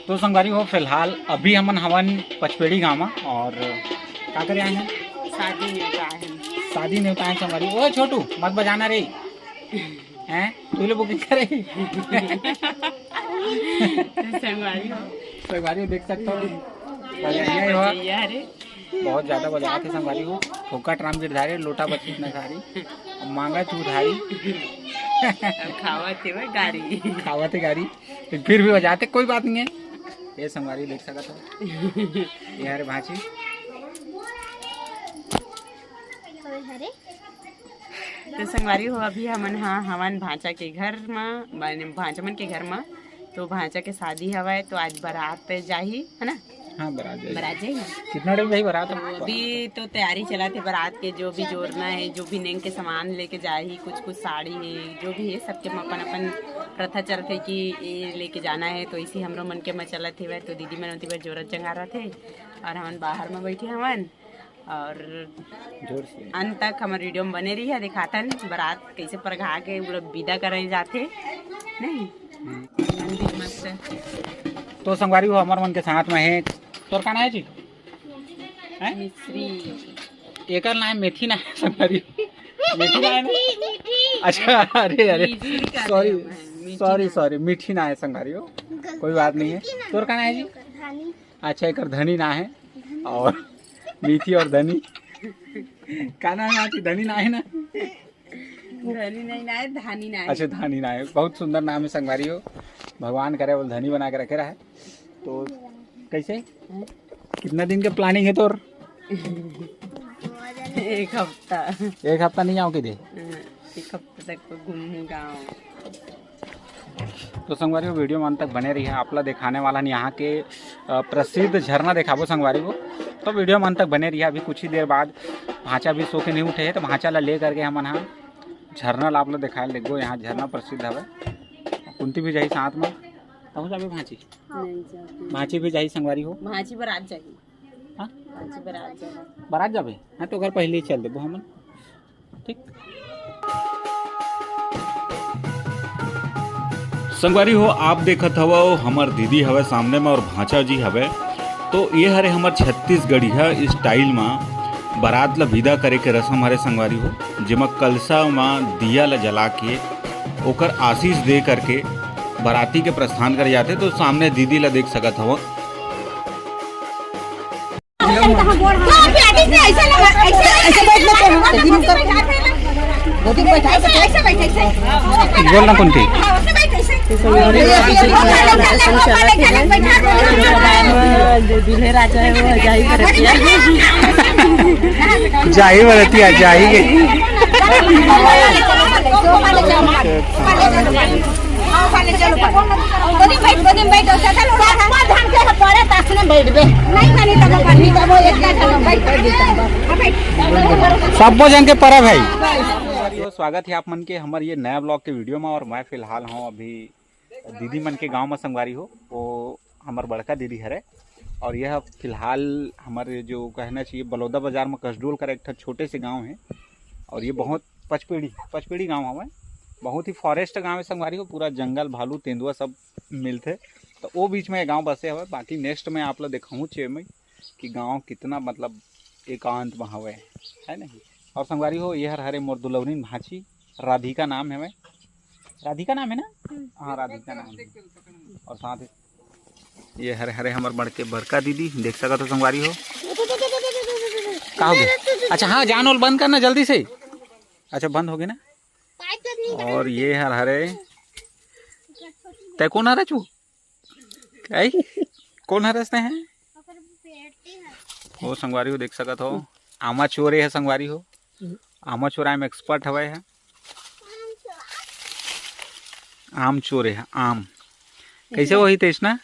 तो संगवारी हो फिलहाल अभी हमन हवन पचपेड़ी गाँव में और क्या करे आए हैं? शादी नहीं होता है संगवारी। ओ छोटू मत बजाना रे हैं, तू लोग बुकिंग करे संगवारी हो देख सकते हो बहुत ज्यादा बजा थे संगवारी हो। फोकट राम गिरधारी लोटा बच्ची इतना सारी मांगा चूधारी खावा थे गाड़ी फिर भी बजाते कोई बात नहीं है। ये संगवारी देख सकता था ये हरे भाची तो संगवारी हो अभी हमन हवन भांचा के घर में भांचा मन के घर में तो भांचा के शादी हवा तो आज बारात जाही है ना। हाँ बारात जाही कितना टाइम जाही बारात? अभी तो तैयारी चला थे बारात के जो भी जोड़ना है जो भी नेंग के सामान लेके जाही कुछ साड़ी है जो भी है सबके अपन अपन प्रथा चलते कि ये लेके जाना है तो इसी हमरो मन के में चलत है। तो दीदी मन होती जोरत जंगा रहे थे और हम बाहर में बैठे हवन और अंत तक हमारे वीडियो में बने रही है दिखातन बारात कैसे परघा के विदा करे जाते नहीं मस्त। तो संगवारी हो हमारे मन के साथ में है तोर का ना है जी मिश्री एक नाम मेथी ना है संगवारी मेथी ना है ना अच्छा अरे अरे सॉरी सॉरी मीठी ना है संगवारी हो कोई बात नहीं है। तोर का ना है जी अच्छा एक धनी ना है और मीठी और धनी का नाम है धनी ना है ना धनी नहीं ना है धानी ना है। अच्छा धानी ना है बहुत सुंदर नाम है संगवारी हो भगवान करे वो धनी बना के रखे रहा है। तो कैसे कितना दिन के प्लानिंग है तोर? एक हफ्ता नहीं आओ कि दे एक हफ्ता तक घूमूं गाँव। तो संगवारी को वीडियो में अंत तक बने रही है आपला दिखाने वाला यहाँ के प्रसिद्ध झरना दिखाबो संगवारी को। तो वीडियो में अंत तक बने रही है। अभी कुछ ही देर बाद भांचा भी सो के नहीं उठे है तो भांचा ला ले करके हम यहाँ झरना ला आप लोग दिखाए देखो यहाँ झरना प्रसिद्ध है। कुंती भी जाही साथ में कहूँ जाबे भांची भांची भी जाही संगवारी हो भांची बारात जाही हाँ भांची बारात जाबे हाँ तो घर पहले ही चल देबो हमन ठीक। संगवारी हो आप देखत हवा हमार दीदी हवे सामने में और भांचा जी हवे तो ये हरे हमार छत्तीसगढ़िया स्टाइल में बारात ला विदा करे के रस्म हरे संगवारी हो जेमा कलसा में दिया ला जला के ओकर आशीष दे करके बाराती के प्रस्थान कर जाते। तो सामने दीदी ला देख सकत हवा बोलना कुंती दूल्हे राजा है वो जाही बरतिया जाही सब जन के परब है। स्वागत है आप मन के हमारे ये नया ब्लॉग के वीडियो में और मैं फिलहाल हूँ अभी दीदी मन के गांव में संगवारी हो वो हमारे बड़का दीदी है और यह फिलहाल हमारे जो कहना चाहिए बलौदा बाजार में कसडोल का एक छोटे से गांव है और ये बहुत पचपेड़ी गांव हमें बहुत ही फॉरेस्ट गांव है संगवारी हो पूरा जंगल भालू तेंदुआ सब मिलते तो वो बीच में गांव बसे हुए। बाकी नेक्स्ट में आप लोग दिखाऊँ चे में कि गांव कितना मतलब एकांत में हवे है नहीं। और संगवारी हो यह हरे मोर दुलवनीन भांची राधिका नाम है राधिका नाम है ना हाँ राधिका नाम है। और साथ ही ये हरे हरे हमारे बड़के बड़का दीदी देख सका तो संगवारी हो कहा हो गया अच्छा हाँ जान वाल बंद करना जल्दी से अच्छा बंद हो गया ना। और ये हर हरे तय कौन हरा चू कौन हरसते हैं वो संगवारी हो देख सकत हो आमा चोरे है संगवारी हो आमा चोरा में एक्सपर्ट हवे है आम चोरे है आम कैसे वही तेज ना